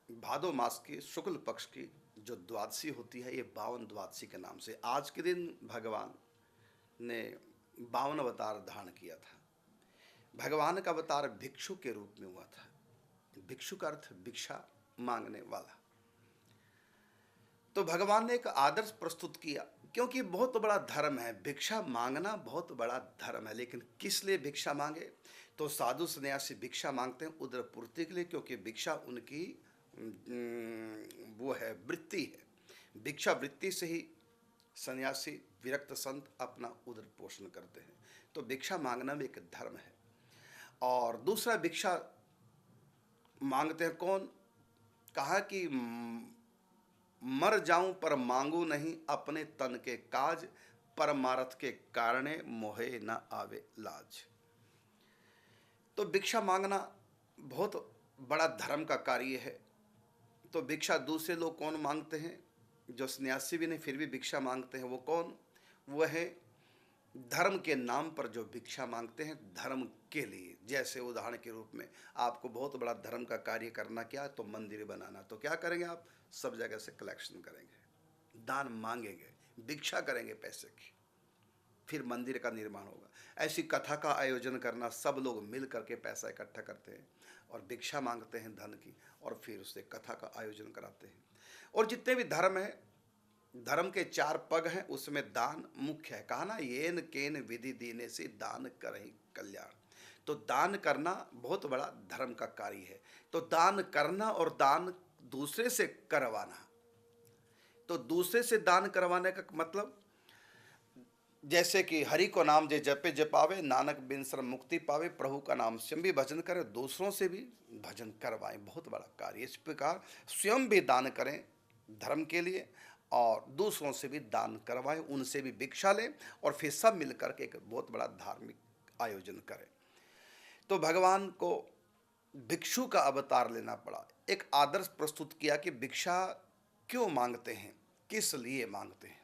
भादो मास की शुक्ल पक्ष की जो द्वादशी होती है, ये 52 द्वादशी के नाम से आज के दिन भगवान ने 52 अवतार धारण किया था। भगवान का अवतार भिक्षु के रूप में हुआ था। भिक्षु का अर्थ भिक्षा मांगने वाला। तो भगवान ने एक आदर्श प्रस्तुत किया, क्योंकि बहुत बड़ा धर्म है, भिक्षा मांगना बहुत बड़ा धर्म है। लेकिन किस लिए भिक्षा मांगे? तो साधु सन्यासी भिक्षा मांगते हैं उदर पूर्ति के लिए, क्योंकि भिक्षा उनकी वो है, वृत्ति है। भिक्षा वृत्ति से ही सन्यासी विरक्त संत अपना उदर पोषण करते हैं। तो भिक्षा मांगना भी एक धर्म है। और दूसरा, भिक्षा मांगते हैं कौन? कहा कि मर जाऊं पर मांगू नहीं, अपने तन के काज, परमारथ के कारणे मोहे न आवे लाज। तो भिक्षा मांगना बहुत बड़ा धर्म का कार्य है। तो भिक्षा दूसरे लोग कौन मांगते हैं? जो सन्यासी भी नहीं फिर भी भिक्षा मांगते हैं, वो कौन? वो है धर्म के नाम पर जो भिक्षा मांगते हैं, धर्म के लिए। जैसे उदाहरण के रूप में आपको बहुत बड़ा धर्म का कार्य करना, क्या? तो मंदिर बनाना। तो क्या करेंगे आप? सब जगह से कलेक्शन करेंगे, दान मांगेंगे, भिक्षा करेंगे पैसे की, फिर मंदिर का निर्माण होगा। ऐसी कथा का आयोजन करना, सब लोग मिल करके पैसा इकट्ठा करते हैं और भिक्षा मांगते हैं धन की, और फिर उससे कथा का आयोजन कराते हैं। और जितने भी धर्म है, धर्म के 4 पग हैं, उसमें दान मुख्य है। कहा ना, येन केन विधि दीने से दान करहि कल्याण। तो दान करना बहुत बड़ा धर्म का कार्य है। तो दान करना और दान दूसरे से करवाना। तो दूसरे से दान करवाने का मतलब, जैसे कि हरि को नाम जे जपे जपावे, नानक बिन श्रम मुक्ति पावे, प्रभु का नाम स्वयं भी भजन करें, दूसरों से भी भजन करवाएं। बहुत बड़ा कार्य। इस प्रकार स्वयं भी दान करें धर्म के लिए, और दूसरों से भी दान करवाएं, उनसे भी भिक्षा लें, और फिर सब मिलकर के एक बहुत बड़ा धार्मिक आयोजन करें। तो भगवान को भिक्षु का अवतार लेना पड़ा। एक आदर्श प्रस्तुत किया कि भिक्षा क्यों मांगते हैं, किस लिए मांगते हैं।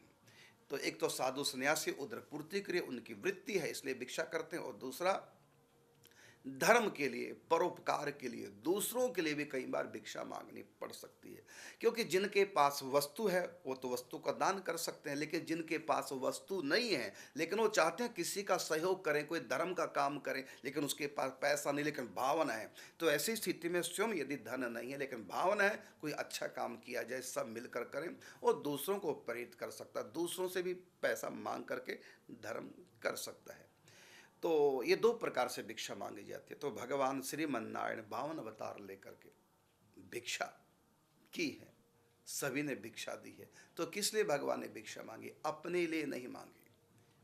तो एक तो साधु सन्यासी उदर पूर्ति के लिए, उनकी वृत्ति है इसलिए भिक्षा करते हैं। और दूसरा, धर्म के लिए, परोपकार के लिए, दूसरों के लिए भी कई बार भिक्षा मांगनी पड़ सकती है। क्योंकि जिनके पास वस्तु है वो तो वस्तु का दान कर सकते हैं, लेकिन जिनके पास वस्तु नहीं है लेकिन वो चाहते हैं किसी का सहयोग करें, कोई धर्म का काम करें, लेकिन उसके पास पैसा नहीं लेकिन भावना है, तो ऐसी स्थिति में स्वयं यदि धन नहीं है लेकिन भावना है, कोई अच्छा काम किया जाए, सब मिलकर करें, और दूसरों को प्रेरित कर सकता है, दूसरों से भी पैसा मांग करके धर्म कर सकता है। तो ये 2 प्रकार से भिक्षा मांगी जाती है। तो भगवान श्रीमन्नारायण 52 अवतार लेकर के भिक्षा की है, सभी ने भिक्षा दी है। तो किस लिए भगवान ने भिक्षा मांगी? अपने लिए नहीं मांगी,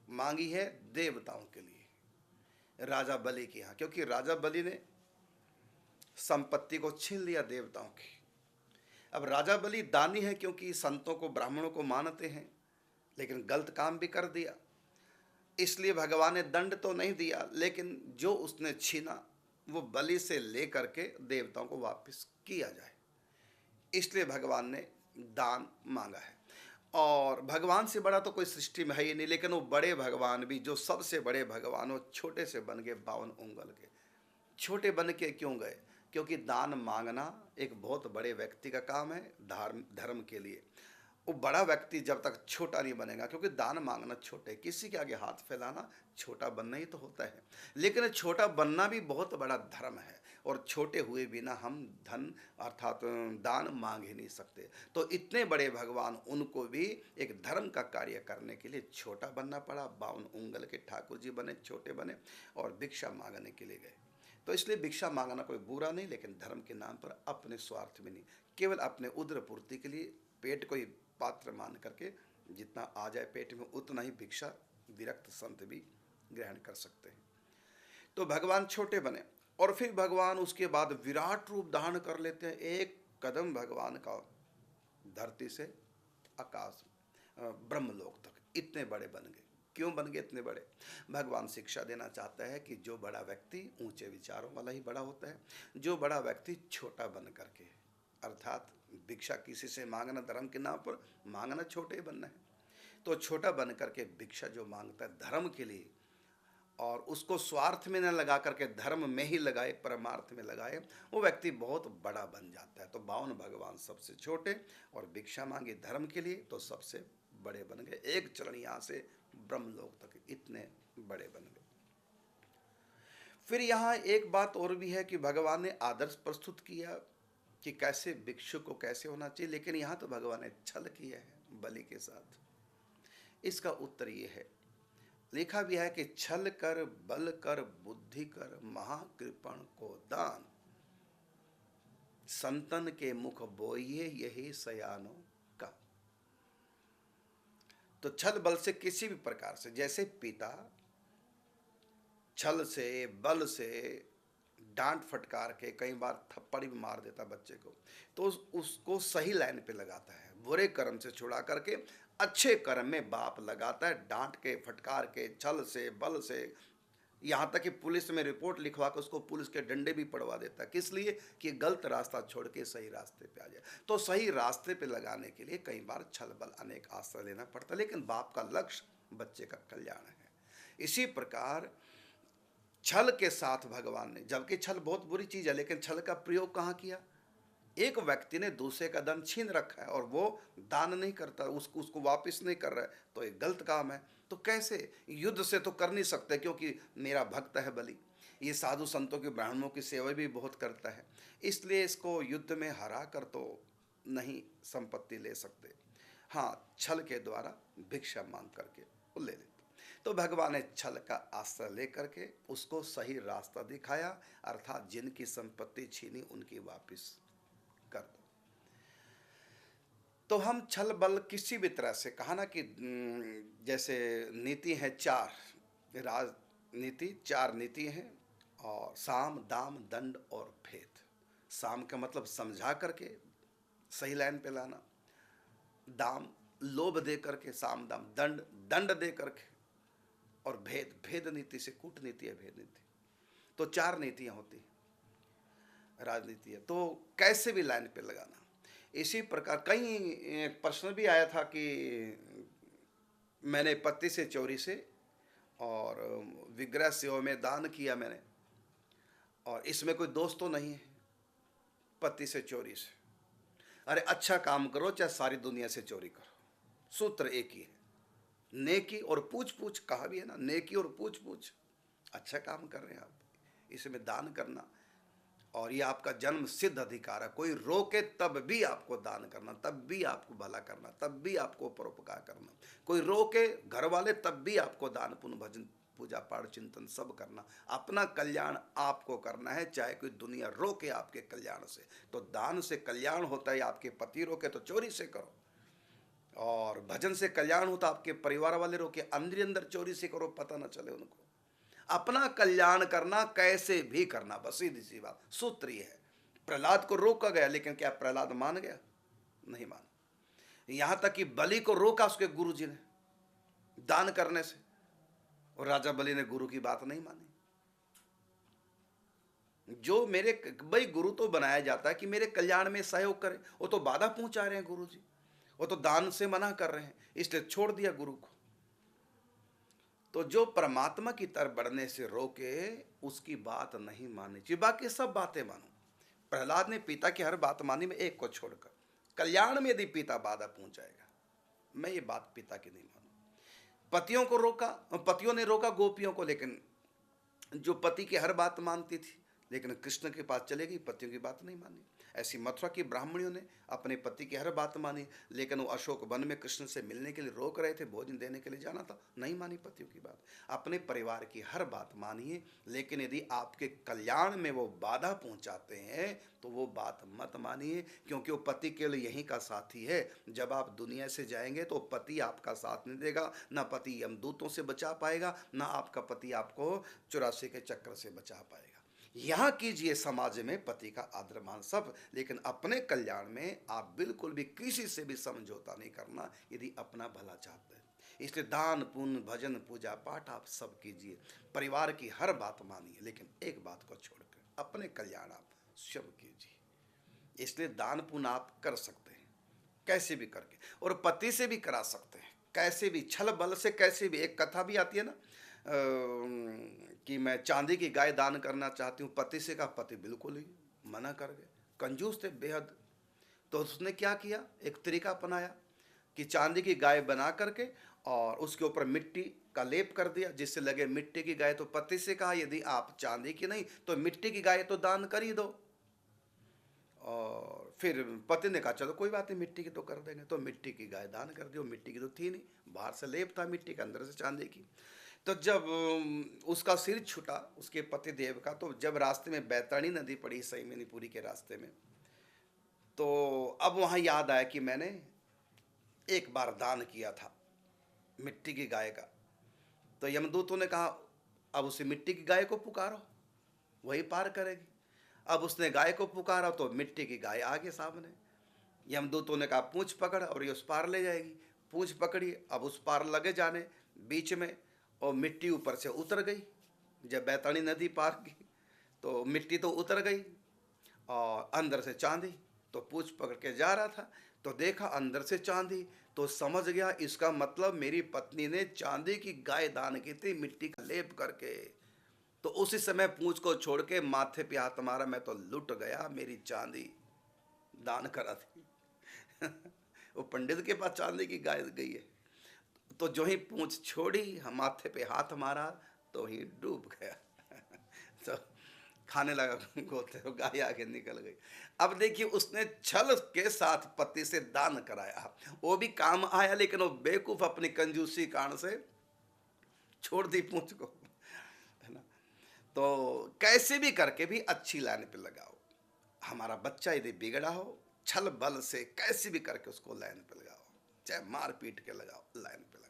मांगी है देवताओं के लिए, राजा बलि के यहाँ। क्योंकि राजा बलि ने संपत्ति को छीन लिया देवताओं की। अब राजा बलि दानी है, क्योंकि संतों को, ब्राह्मणों को मानते हैं, लेकिन गलत काम भी कर दिया। इसलिए भगवान ने दंड तो नहीं दिया, लेकिन जो उसने छीना वो बलि से लेकर के देवताओं को वापस किया जाए, इसलिए भगवान ने दान मांगा है। और भगवान से बड़ा तो कोई सृष्टि में है ही नहीं, लेकिन वो बड़े भगवान भी, जो सबसे बड़े भगवान, वो छोटे से बन गए 52 उंगल के। छोटे बन के क्यों गए? क्योंकि दान मांगना एक बहुत बड़े व्यक्ति का काम है धर्म के लिए। वो बड़ा व्यक्ति जब तक छोटा नहीं बनेगा, क्योंकि दान मांगना छोटे, किसी के आगे हाथ फैलाना छोटा बनना ही तो होता है। लेकिन छोटा बनना भी बहुत बड़ा धर्म है, और छोटे हुए बिना हम धन अर्थात दान मांग ही नहीं सकते। तो इतने बड़े भगवान, उनको भी एक धर्म का कार्य करने के लिए छोटा बनना पड़ा। 52 उंगल के ठाकुर जी बने, छोटे बने, और भिक्षा मांगने के लिए गए। तो इसलिए भिक्षा मांगना कोई बुरा नहीं, लेकिन धर्म के नाम पर अपने स्वार्थ में नहीं, केवल अपने उदर पूर्ति के लिए, पेट को ही पात्र मान करके जितना आ जाए पेट में उतना ही भिक्षा विरक्त संत भी ग्रहण कर सकते हैं। तो भगवान छोटे बने, और फिर भगवान उसके बाद विराट रूप धारण कर लेते हैं। एक कदम भगवान का धरती से आकाश, ब्रह्मलोक तक, इतने बड़े बन गए। क्यों बन गए इतने बड़े? भगवान शिक्षा देना चाहता है कि जो बड़ा व्यक्ति ऊंचे विचारों वाला ही बड़ा होता है, जो बड़ा व्यक्ति छोटा बन करके, अर्थात भिक्षा किसी से मांगना धर्म के नाम पर, मांगना छोटे ही बनना है। तो छोटा बन करके भिक्षा जो मांगता है धर्म के लिए, और उसको स्वार्थ में न लगा करके धर्म में ही लगाए, परमार्थ में लगाए, वो व्यक्ति बहुत बड़ा बन जाता है। तो 52 भगवान सबसे छोटे और भिक्षा मांगी धर्म के लिए तो सबसे बड़े बन गए। एक चरण यहाँ से ब्रह्मलोक तक इतने बड़े बन गए। फिर यहाँ एक बात और भी है कि भगवान ने आदर्श प्रस्तुत किया कि कैसे भिक्षु को कैसे होना चाहिए, लेकिन यहाँ तो भगवान ने छल किया है बलि के साथ। इसका उत्तर ये है, लिखा भी है कि छल कर, बल कर, बुद्धि कर, महाकृपण को दान, संतन के मुख बोइए यही सयानो का। तो छल बल से किसी भी प्रकार से, जैसे पिता छल से, बल से, डांट फटकार के कई बार थप्पड़ भी मार देता बच्चे को, तो उसको सही लाइन पे लगाता है। बुरे कर्म से छुड़ा करके अच्छे कर्म में बाप लगाता है, डांट के, फटकार के, छल से, बल से, यहाँ तक कि पुलिस में रिपोर्ट लिखवा कर उसको पुलिस के डंडे भी पड़वा देता है। किस लिए? कि गलत रास्ता छोड़ के सही रास्ते पे आ जाए। तो सही रास्ते पे लगाने के लिए कई बार छल बल अनेक आश्रय लेना पड़ता है, लेकिन बाप का लक्ष्य बच्चे का कल्याण है। इसी प्रकार छल के साथ भगवान ने, जबकि छल बहुत बुरी चीज है, लेकिन छल का प्रयोग कहाँ किया? एक व्यक्ति ने दूसरे का धन छीन रखा है और वो दान नहीं करता, उसको वापस नहीं कर रहा है, तो एक गलत काम है। तो कैसे? युद्ध से तो कर नहीं सकते, क्योंकि मेरा भक्त है बलि, ये साधु संतों के, ब्राह्मणों की सेवा भी बहुत करता है, इसलिए इसको युद्ध में हरा कर तो नहीं संपत्ति ले सकते। हाँ, छल के द्वारा भिक्षा मांग करके वो ले लेते। तो भगवान ने छल का आश्रय लेकर के उसको सही रास्ता दिखाया, अर्थात जिनकी संपत्ति छीनी उनकी वापस कर दो। तो हम छल बल किसी भी तरह से, कहा ना कि जैसे नीति है चार, राजनीति चार नीति है, और साम दाम दंड और भेद। साम का मतलब समझा करके सही लाइन पे लाना, दाम लोभ दे करके, साम दाम, दंड दंड दे करके, और भेद, भेद नीति से कूटनीति है भेद नीति। तो चार नीतियां होती हैं राजनीति है, तो कैसे भी लाइन पे लगाना। इसी प्रकार कई प्रश्न भी आया था कि मैंने पत्ती से चोरी से और विग्रह सेवा में दान किया मैंने, और इसमें कोई दोष तो नहीं है पत्ती से चोरी से। अरे अच्छा काम करो चाहे सारी दुनिया से चोरी करो, सूत्र एक ही है, नेकी और पूछ पूछ, कहा भी है ना, नेकी और पूछ पूछ। अच्छा काम कर रहे हैं आप, इसमें दान करना, और ये आपका जन्म सिद्ध अधिकार है। कोई रोके तब भी आपको दान करना, तब भी आपको भला करना, तब भी आपको परोपकार करना। कोई रोके घर वाले तब भी आपको दान पुण्य भजन पूजा पाठ चिंतन सब करना। अपना कल्याण आपको करना है, चाहे कोई दुनिया रोके आपके कल्याण से। तो दान से कल्याण होता है, आपके पति रोके तो चोरी से करो, और भजन से कल्याण होता आपके परिवार वाले रोके अंदर अंदर चोरी से करो, पता ना चले उनको। अपना कल्याण करना कैसे भी करना, बस सीधी सी बात, सूत्र ये है। प्रहलाद को रोका गया, लेकिन क्या प्रहलाद मान गया? नहीं माना। यहां तक कि बलि को रोका उसके गुरु जी ने दान करने से, और राजा बलि ने गुरु की बात नहीं मानी। जो मेरे भाई गुरु तो बनाया जाता है कि मेरे कल्याण में सहयोग करे, वो तो बाधा पहुंचा रहे हैं गुरु जी, वो तो दान से मना कर रहे हैं, इसलिए छोड़ दिया गुरु को। तो जो परमात्मा की तरफ बढ़ने से रोके उसकी बात नहीं माननी चाहिए, बाकी सब बातें मानो। प्रहलाद ने पिता की हर बात मानी, में एक को छोड़कर। कल्याण में यदि पिता बाधा पहुंचाएगा, मैं ये बात पिता की नहीं मानू। पतियों को रोका, पतियों ने रोका गोपियों को, लेकिन जो पति की हर बात मानती थी, लेकिन कृष्ण के पास चले गई, पतियों की बात नहीं मानी। ऐसी मथुरा की ब्राह्मणियों ने अपने पति की हर बात मानी, लेकिन वो अशोक वन में कृष्ण से मिलने के लिए रोक रहे थे, भोजन देने के लिए जाना था, नहीं मानी पतियों की बात। अपने परिवार की हर बात मानिए, लेकिन यदि आपके कल्याण में वो बाधा पहुंचाते हैं तो वो बात मत मानिए, क्योंकि वो पति के लिए यहीं का साथी है। जब आप दुनिया से जाएंगे तो पति आपका साथ नहीं देगा, ना पति यमदूतों से बचा पाएगा, ना आपका पति आपको 84 के चक्र से बचा पाएगा। यहाँ कीजिए समाज में पति का आदर मान सब, लेकिन अपने कल्याण में आप बिल्कुल भी किसी से भी समझौता नहीं करना, यदि अपना भला चाहते हैं। इसलिए दान पुण्य भजन पूजा पाठ आप सब कीजिए, परिवार की हर बात मानिए, लेकिन एक बात को छोड़कर अपने कल्याण आप सब कीजिए। इसलिए दान पुण्य आप कर सकते हैं कैसे भी करके, और पति से भी करा सकते हैं कैसे भी, छल बल से कैसे भी। एक कथा भी आती है ना, कि मैं चांदी की गाय दान करना चाहती हूँ, पति से कहा, पति बिल्कुल ही मना कर गए, कंजूस थे बेहद। तो उसने क्या किया, एक तरीका अपनाया कि चांदी की गाय बना करके और उसके ऊपर मिट्टी का लेप कर दिया, जिससे लगे मिट्टी की गाय। तो पति से कहा, यदि आप चांदी की नहीं तो मिट्टी की गाय तो दान कर ही दो। और फिर पति ने कहा, चलो कोई बात नहीं, मिट्टी की तो कर देंगे। तो मिट्टी की गाय दान कर दी। वो मिट्टी की तो थी नहीं, बाहर से लेप था मिट्टी के, अंदर से चांदी की। तो जब उसका सिर छूटा उसके पति देव का, तो जब रास्ते में बैतरणी नदी पड़ी सईमनीपुरी के रास्ते में, तो अब वहाँ याद आया कि मैंने एक बार दान किया था मिट्टी की गाय का। तो यमदूतों ने कहा, अब उसे मिट्टी की गाय को पुकारो, वही पार करेगी। अब उसने गाय को पुकारा तो मिट्टी की गाय आ गई सामने। यमदूतों ने कहा, पूंछ पकड़ और ये उस पार ले जाएगी। पूंछ पकड़ी, अब उस पार लगे जाने बीच में, और मिट्टी ऊपर से उतर गई। जब बैतरणी नदी पार की तो मिट्टी तो उतर गई और अंदर से चांदी। तो पूंछ पकड़ के जा रहा था तो देखा अंदर से चांदी, तो समझ गया इसका मतलब मेरी पत्नी ने चांदी की गाय दान की थी मिट्टी का लेप करके। तो उसी समय पूंछ को छोड़ के माथे पे हाथ मारा, मैं तो लुट गया, मेरी चांदी दान करा थी। वो पंडित के पास चांदी की गाय गई है। तो जो ही पूंछ छोड़ी, हम माथे पे हाथ मारा, तो ही डूब गया। तो खाने लगा गोते, तो गाय आगे निकल गई। अब देखिए, उसने छल के साथ पति से दान कराया, वो भी काम आया, लेकिन वो बेवकूफ अपनी कंजूसी कारण से छोड़ दी पूंछ को, है ना। तो कैसे भी करके भी अच्छी लाइन पे लगाओ। हमारा बच्चा यदि बिगड़ा हो, छल बल से कैसे भी करके उसको लाइन पे लगाओ, चाहे मार पीट के लगाओ, लाइन पे लगाओ।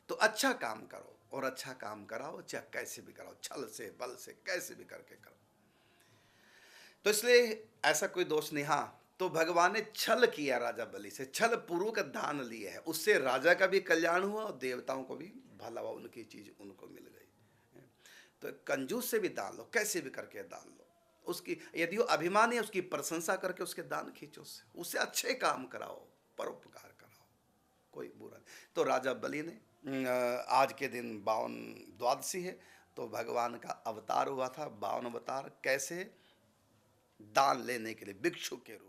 तो अच्छा काम करो और अच्छा काम कराओ, चाहे कैसे भी कराओ, छल से बल से कैसे भी करके करो। तो इसलिए ऐसा कोई दोष नहीं। हाँ, तो भगवान ने छल किया राजा बलि से, छल पूर्वक दान लिए है, उससे राजा का भी कल्याण हुआ और देवताओं को भी भला हुआ, उनकी चीज उनको मिल गई। तो कंजूस से भी दान लो, कैसे भी करके दान लो। उसकी यदि वो अभिमान है, उसकी प्रशंसा करके उसके दान खींचो, उससे अच्छे काम कराओ, परोपकार कराओ, कोई बुरा नहीं। तो राजा बलि ने आज के दिन 52 द्वादशी है, तो भगवान का अवतार हुआ था, 52 अवतार कैसे, दान लेने के लिए भिक्षु के रूप।